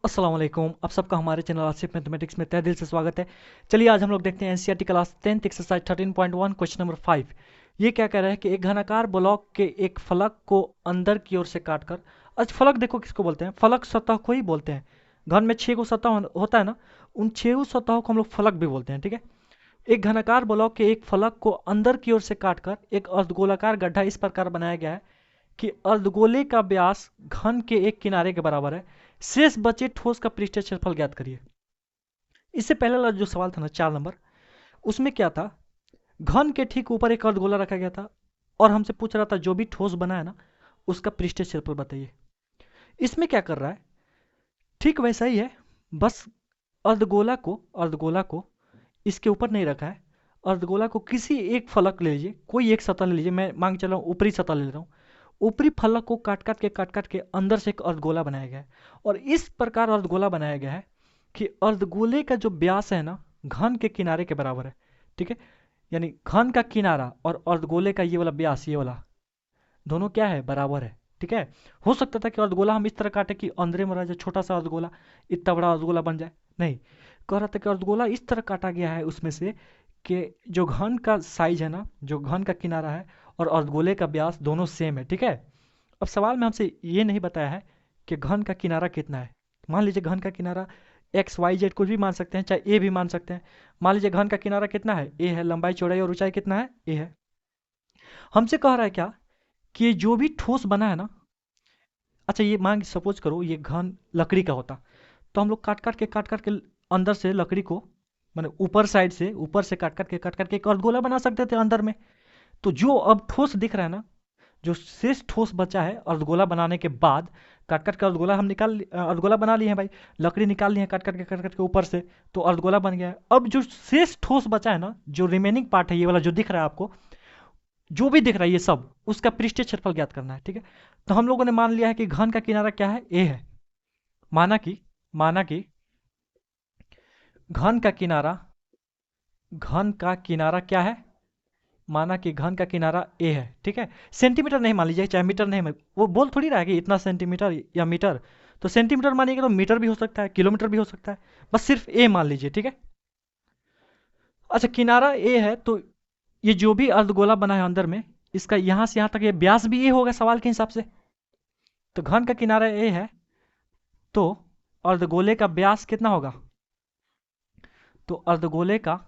अस्सलाम वालेकुम, आप सबका हमारे चैनल आसिफ मैथमेटिक्स में तहे दिल से स्वागत है। चलिए आज हम लोग देखते हैं NCERT class 10th exercise 13.1 question number 5। ये क्या कह रहा है कि एक घनाकार ब्लॉक के एक फलक को अंदर की ओर से काटकर, आज फलक देखो किसको बोलते हैं, फलक सतह को ही बोलते हैं। घन में 6 को सतह होता है ना, उन 6 सतहों को हम लोग फलक भी बोलते हैं, ठीक है। एक घनाकार ब्लॉक के एक फलक को अंदर की ओर से काटकर एक अर्धगोलाकार गड्ढा इस प्रकार बनाया गया है कि अर्धगोले का व्यास घन के एक किनारे के बराबर है। शेष बचे ठोस का पृष्ठीय क्षेत्रफल ज्ञात करिए। इससे पहले वाला जो सवाल था ना 4 नंबर, उसमें क्या था, घन के ठीक ऊपर एक अर्धगोला रखा गया था और हमसे पूछ रहा था जो भी ठोस बना है ना उसका पृष्ठीय क्षेत्रफल बताइए। इसमें क्या कर रहा है, ठीक वैसा ही है, बस अर्धगोला को इसके ऊपर नहीं रखा है। अर्धगोला को किसी एक फलक ले लीजिए, कोई एक सतह ले लीजिए, मैं मांग चला हूँ ऊपरी सतह ले रहा हूँ। ऊपरी फलक को काट काट के अंदर से एक अर्धगोला बनाया गया है और इस प्रकार अर्धगोला बनाया गया है कि अर्धगोले का जो व्यास है ना घन के किनारे के बराबर है, ठीक है। यानी घन का किनारा और अर्धगोले का ये वाला व्यास, ये वाला दोनों क्या है, बराबर है, ठीक है। हो सकता था कि अर्धगोला हम इस तरह काटे कि अंदर में रह जाए छोटा सा अर्धगोला, इतना बड़ा अर्धगोला बन जाए, नहीं। कह रहा था कि अर्धगोला इस तरह काटा गया है उसमें से कि जो घन का साइज है ना, जो घन का किनारा है और अर्धगोले का व्यास दोनों सेम है, ठीक है। अब सवाल में हमसे ये नहीं बताया है कि घन का किनारा कितना है। मान लीजिए घन का किनारा एक्स वाई जेड कुछ भी मान सकते हैं, चाहे ए भी मान सकते हैं। मान लीजिए घन का किनारा कितना है, ए है, लंबाई चौड़ाई और ऊंचाई कितना है, ए है। हमसे कह रहा है क्या कि ये जो भी ठोस बना है ना, अच्छा ये मान सपोज करो ये घन लकड़ी का होता, तो हम लोग काट काट के अंदर से लकड़ी को, मैंने ऊपर से काट काट के एक अर्धगोला बना सकते थे अंदर में। तो जो अब ठोस दिख रहा है ना, जो शेष ठोस बचा है अर्धगोला बनाने के बाद, काट काट के अर्धगोला हम अर्धगोला बना लिए हैं भाई, लकड़ी निकाल ली है काट काट के ऊपर से, तो अर्धगोला बन गया है। अब जो शेष ठोस बचा है ना, जो रिमेनिंग पार्ट है ये वाला जो दिख रहा है आपको, जो भी दिख रहा है ये सब, उसका पृष्ठीय क्षेत्रफल ज्ञात करना है, ठीक है। तो हम लोगों ने मान लिया है कि घन का किनारा क्या है, ए है। माना कि घन का किनारा घन का किनारा क्या है, माना कि घन का किनारा ए है, ठीक है। सेंटीमीटर नहीं मान लीजिए, चाहे मीटर नहीं, वो बोल थोड़ी रहा है कि इतना सेंटीमीटर या मीटर। तो सेंटीमीटर मानिएगा तो मीटर भी हो सकता है, किलोमीटर भी हो सकता है, बस सिर्फ ए मान लीजिए, ठीक है। अच्छा किनारा ए है तो ये जो भी अर्धगोला बना है अंदर में, इसका यहां से यहां तक ये व्यास भी ए होगा सवाल के हिसाब से। तो घन का किनारा ए है तो अर्धगोले का व्यास कितना होगा, तो अर्धगोले का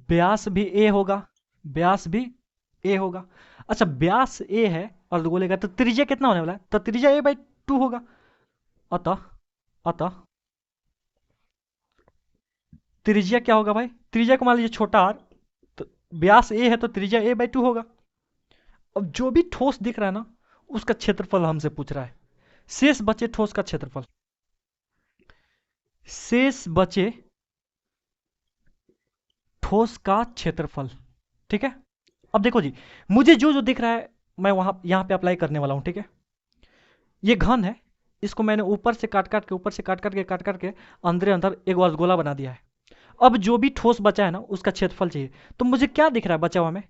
व्यास भी ए होगा, व्यास भी ए होगा। अच्छा व्यास ए है अर्धगोले का, तो त्रिज्या कितना होने वाला है, तो त्रिज्या ए बाई 2 होगा। अतः अतः त्रिज्या क्या होगा भाई, त्रिज्या को मान लीजिए छोटा आर, तो व्यास ए है तो त्रिज्या ए बाई 2 होगा। अब जो भी ठोस दिख रहा है ना उसका क्षेत्रफल हमसे पूछ रहा है। शेष बचे ठोस का क्षेत्रफल, शेष बचे ठोस का क्षेत्रफल, ठीक है। अब देखो जी, मुझे जो जो दिख रहा है मैं वहां यहां पे अप्लाई करने वाला हूं, ठीक है। ये घन है, इसको मैंने ऊपर से काट काट के अंदर अंदर एक वर्गोला बना दिया है। अब जो भी ठोस बचा है ना उसका क्षेत्रफल चाहिए। तो मुझे क्या दिख रहा है बचा हुआ में,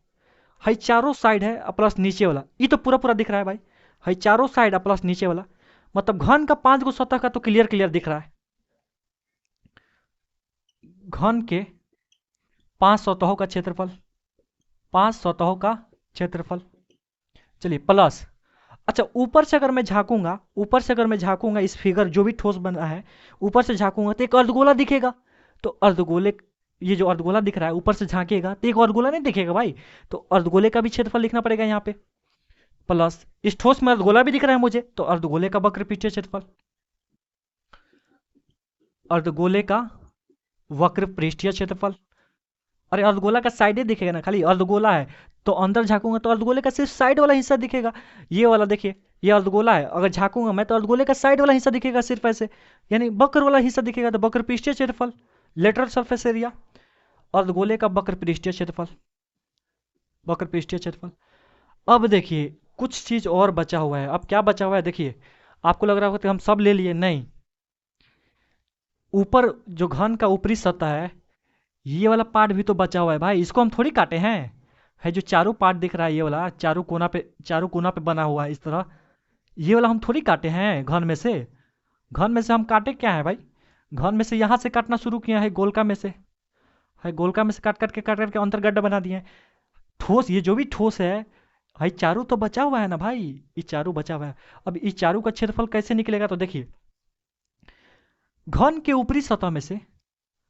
हाई चारों साइड है प्लस नीचे वाला, ये तो पूरा पूरा दिख रहा है भाई। हाई चारों साइड प्लस नीचे वाला, मतलब घन का 5 गो सतह का तो क्लियर क्लियर दिख रहा है। घन के 5 सतहों का क्षेत्रफल, 5 सतहों का क्षेत्रफल, चलिए प्लस। अच्छा ऊपर से अगर मैं झांकूंगा इस फिगर जो भी ठोस बना है, ऊपर से झांकूंगा तो एक अर्धगोला दिखेगा। तो अर्धगोले, ये जो अर्धगोला दिख रहा है ऊपर से झांकेगा तो एक अर्धगोला नहीं दिखेगा भाई, तो अर्धगोले का भी क्षेत्रफल लिखना पड़ेगा यहाँ पे। प्लस इस ठोस में अर्धगोला भी दिख रहा है मुझे, तो अर्धगोले का वक्र पृष्ठीय क्षेत्रफल, अर्धगोले का वक्र पृष्ठीय क्षेत्रफल। अरे अर्धगोला का साइड ही दिखेगा ना, खाली अर्धगोला है तो अंदर झांकूंगा तो अर्धगोले का सिर्फ साइड वाला हिस्सा दिखेगा। ये वाला देखिए, ये अर्धगोला है, अगर झांकूंगा मैं तो अर्धगोले का साइड वाला हिस्सा दिखेगा सिर्फ ऐसे, यानी वक्र वाला हिस्सा दिखेगा। तो वक्र पृष्ठीय क्षेत्रफल, लेटरल सरफेस एरिया, अर्धगोले का वक्र पृष्ठीय क्षेत्रफल, वक्र पृष्ठीय क्षेत्रफल। अब देखिए कुछ चीज और बचा हुआ है। अब क्या बचा हुआ है देखिए, आपको लग रहा होगा कि हम सब ले लिए, नहीं। ऊपर जो घन का ऊपरी सतह है ये वाला पार्ट भी तो बचा हुआ है भाई, इसको हम थोड़ी काटे हैं। है जो चारों पार्ट दिख रहा है ये वाला, चारों कोना पे बना हुआ है इस तरह, ये वाला हम थोड़ी काटे हैं घन में से। घन में से हम काटे क्या है भाई? घन में से यहाँ से काटना शुरू किया है, गोलका में से है, गोलका में से काट काट के अंतर गड्ढा बना दिए हैं। ठोस, ये जो भी ठोस है भाई, चारू तो बचा हुआ है ना भाई, ये चारू बचा हुआ है। अब इस चारू का क्षेत्रफल कैसे निकलेगा? तो देखिए, घन के ऊपरी सतह में से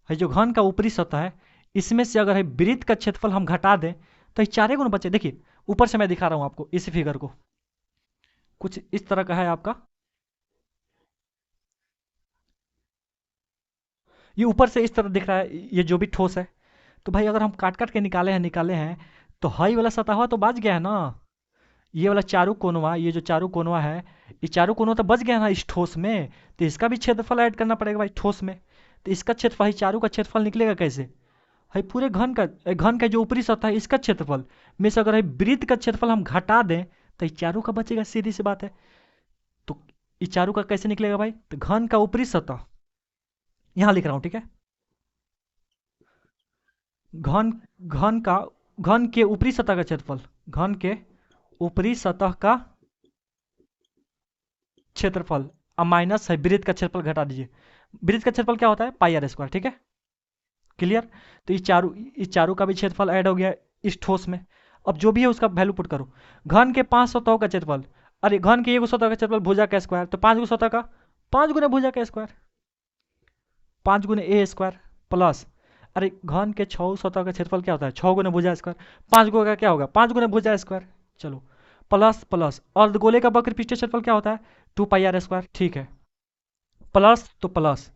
है, जो घन का ऊपरी सतह है, इसमें से अगर है वृत्त का क्षेत्रफल हम घटा दें तो ये चारे गुण बचे। देखिए ऊपर से मैं दिखा रहा हूं आपको इस फिगर को, कुछ इस तरह का है आपका। ये ऊपर से इस तरह दिख रहा है, ये जो भी ठोस है। तो भाई अगर हम काट काट के निकाले हैं तो हाई वाला सतह हुआ तो बच गया है ना। ये वाला चारू कोनवा, ये जो चारू कोनवा है, ये चारू कोनवा तो बच गया ना इस ठोस में। तो इसका भी क्षेत्रफल ऐड करना पड़ेगा भाई ठोस में। तो इसका क्षेत्रफल, भाई चारू का क्षेत्रफल निकलेगा कैसे? भाई पूरे घन का जो ऊपरी सतह है इसका क्षेत्रफल में से अगर वृत्त का क्षेत्रफल हम घटा दें तो ये चारू का बचेगा, सीधी सी बात है। तो ये चारू का कैसे निकलेगा भाई? तो घन का ऊपरी सतह, यहां लिख रहा हूं, ठीक है। घन घन का घन के ऊपरी सतह का क्षेत्रफल, घन के ऊपरी सतह का क्षेत्रफल, अब माइनस है वृत्त का क्षेत्रफल घटा दीजिए। वृत्त का क्षेत्रफल क्या होता है? पाई आर स्क्वायर, ठीक है, क्लियर। तो इस चारू का भी क्षेत्रफल ऐड हो गया इस ठोस में। अब जो भी है उसका वैल्यू पुट करो। घन के 5 सतहों का क्षेत्रफल, अरे घन के 1 सतह का क्षेत्रफल भुजा का स्क्वायर, तो 5 सतह का 5 गुना भुजा का स्क्वायर, 5 गुना ए स्क्वायर प्लस, अरे घन के 6 सतह का क्षेत्रफल क्या होता है? 6 गुना भुजा स्क्वायर, 5 गुना का क्या होगा? 5 गुना भुजा स्क्वायर। चलो प्लस प्लस, और गोले का वक्र पृष्ठीय क्षेत्रफल क्या होता है? 2 पाई आर स्क्वायर, ठीक है, प्लस तो प्लस,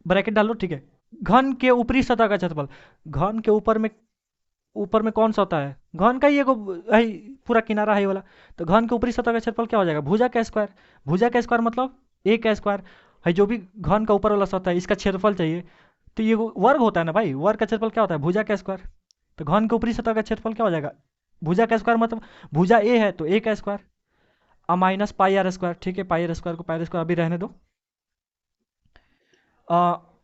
ब्रैकेट डाल लो, ठीक है। घन के ऊपरी सतह का क्षेत्रफल, घन के ऊपर में कौन सा होता है? घन का ही एगो है, पूरा किनारा है ये वाला। तो घन के ऊपरी सतह का क्षेत्रफल क्या हो जाएगा? भुजा का स्क्वायर। भुजा का स्क्वायर मतलब ए का स्क्वायर है, जो भी घन का ऊपर वाला सतह है इसका क्षेत्रफल चाहिए। तो ये वर्ग होता है ना भाई, वर्ग का क्षेत्रफल क्या होता है? भुजा का स्क्वायर। तो घन के ऊपरी सतह का क्षेत्रफल क्या हो जाएगा? भुजा का स्क्वायर मतलब भुजा ए है तो ए का स्क्वायर, अब माइनस पाई आर स्क्वायर, ठीक है, पाई आर स्क्वायर को पाई आर स्क्वायर अभी रहने दो।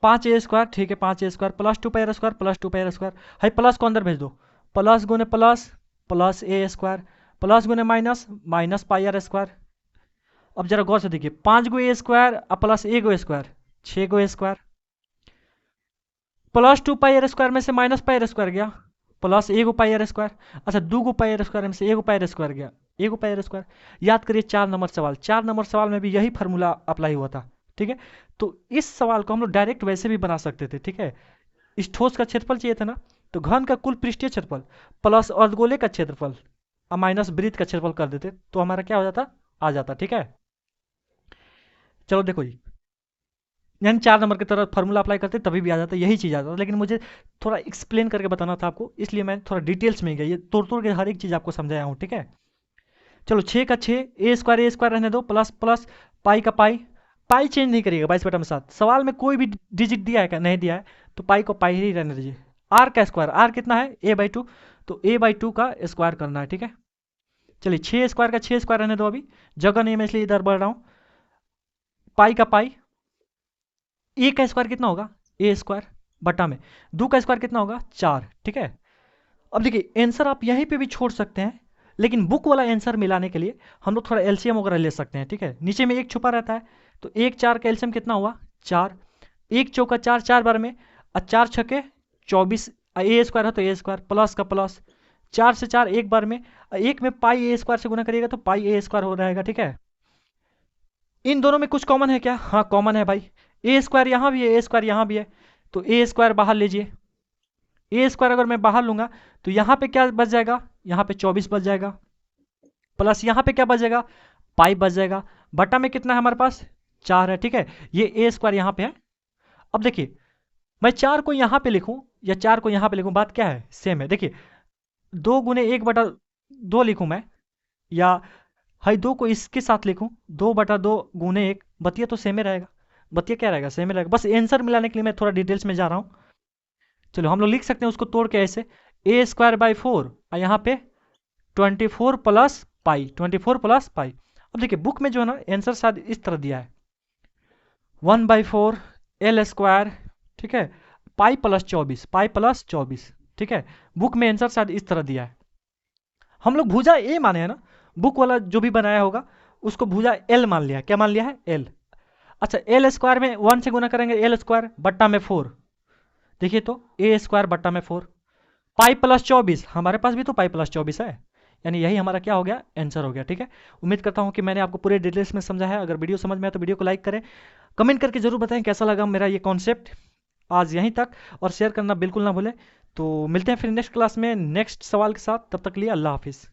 5 ए स्क्वायर, ठीक है, 5 A square plus 2 pi R square, plus 2 pi R square, है प्लस को अंदर भेज दो। प्लस गुने plus, plus A square, plus गुने minus, minus pi R square. अब जरा गौर से देखिए, 5 गो ए स्क्वायर और प्लस ए गो स्क्वायर, 6 गो square, plus 2 pi R square में से माइनस पाई आर स्क्वायर गया, प्लस ए गो पाई आर स्क्वायर। अच्छा 2 गो पाई आर स्क्वायर में से ए गो पाई आर स्क्वायर गया, ए गो पाई आर स्क्वायर। याद करिए 4 नंबर सवाल, 4 नंबर सवाल में भी यही फार्मूला अप्लाई हुआ था, ठीक है। तो इस सवाल को हम लोग डायरेक्ट वैसे भी बना सकते थे, ठीक है। इस ठोस का क्षेत्रफल चाहिए था ना, तो घन का कुल पृष्ठीय क्षेत्रफल प्लस अर्धगोले का क्षेत्रफल और माइनस वृत्त का क्षेत्रफल कर देते तो हमारा क्या हो जाता? आ जाता, ठीक है। चलो देखो जी, यानी 4 नंबर की तरह फार्मूला अप्लाई करते तभी भी आ जाता, यही चीज़ आ जाता, लेकिन मुझे थोड़ा एक्सप्लेन करके बताना था आपको, इसलिए मैं थोड़ा डिटेल्स में गया, ये तोड़ तोड़ के हर एक चीज़ आपको समझाया हूँ, ठीक है। चलो 6 का 6, ए स्क्वायर रहने दो, प्लस प्लस पाई का पाई, पाई चेंज नहीं करिएगा 22/7। सवाल में कोई भी डिजिट दिया है क्या? नहीं दिया है, तो पाई को पाई ही रहने दीजिए। आर का स्क्वायर, आर कितना है? a/2, तो a/2 का स्क्वायर करना है, ठीक है। चलिए 6 स्क्वायर का 6 स्क्वायर रहने दो, अभी जगह नहीं, मैं इसलिए इधर बढ़ रहा हूँ। पाई का पाई, ए का स्क्वायर कितना होगा? ए स्क्वायर बटा में 2 का स्क्वायर कितना होगा? 4, ठीक है। अब देखिए आंसर आप यहीं पे भी छोड़ सकते हैं, लेकिन बुक वाला आंसर मिलाने के लिए हम लोग थोड़ा एलसीएम वगैरह ले सकते हैं, ठीक है। नीचे में एक छुपा रहता है, तो 1 4 का एलसीएम कितना हुआ? 4, 1 चौका 4, 4 बार में, और 4 छके 24, ए स्क्वायर है तो ए स्क्वायर प्लस का प्लस, 4 से 4 एक बार में, एक में पाई ए स्क्वायर से गुना करिएगा तो पाई ए स्क्वायर हो रहेगा, ठीक है। इन दोनों में कुछ कॉमन है क्या? हाँ कॉमन है भाई, ए स्क्वायर यहाँ भी है, ए स्क्वायर यहाँ भी है, तो ए स्क्वायर बाहर लीजिए। ए स्क्वायर अगर मैं बाहर लूंगा तो यहाँ पे क्या बच जाएगा? यहाँ पे 24 बच जाएगा, प्लस यहाँ पे क्या बच जाएगा? पाई बच जाएगा, बटा में कितना है हमारे पास? 4 है, ठीक है। ये ए स्क्वायर यहाँ पे है। अब देखिए मैं 4 को यहाँ पे लिखूं या 4 को यहाँ पे लिखूं, बात क्या है? सेम है। देखिए 2 गुने 1/2 लिखूं मैं, या हाई 2 को इसके साथ लिखूं, 2/2 गुने 1, बतिया तो सेम ही रहेगा। बतिया क्या रहेगा? सेम ही रहेगा। बस आंसर मिलाने के लिए मैं थोड़ा डिटेल्स में जा रहा हूँ। चलो हम लोग लिख सकते हैं उसको तोड़ के ऐसे, a²/4 और यहाँ पे 24 प्लस पाई। अब देखिए बुक में जो है ना आंसर शायद इस तरह दिया है, 1/4 एल स्क्वायर, ठीक है, पाई प्लस 24, ठीक है। बुक में आंसर शायद इस तरह दिया है, हम लोग भुजा ए माने हैं ना, बुक वाला जो भी बनाया होगा उसको भुजा एल मान लिया है। क्या मान लिया है? एल। अच्छा, एल स्क्वायर में 1 से गुना करेंगे, एल स्क्वायर बट्टा में 4। देखिए तो ए स्क्वायर बट्टा में 4, पाई प्लस 24, हमारे पास भी तो पाई प्लस 24 है, यानी यही हमारा क्या हो गया, आंसर हो गया। ठीक है, उम्मीद करता हूँ कि मैंने आपको पूरे डिटेल्स में समझा है। अगर वीडियो समझ में आया तो वीडियो को लाइक करें, कमेंट करके जरूर बताएं कैसा लगा मेरा ये कॉन्सेप्ट। आज यहीं तक, और शेयर करना बिल्कुल ना भूलें। तो मिलते हैं फिर नेक्स्ट क्लास में नेक्स्ट सवाल के साथ, तब तक के लिए अल्लाह हाफिज़।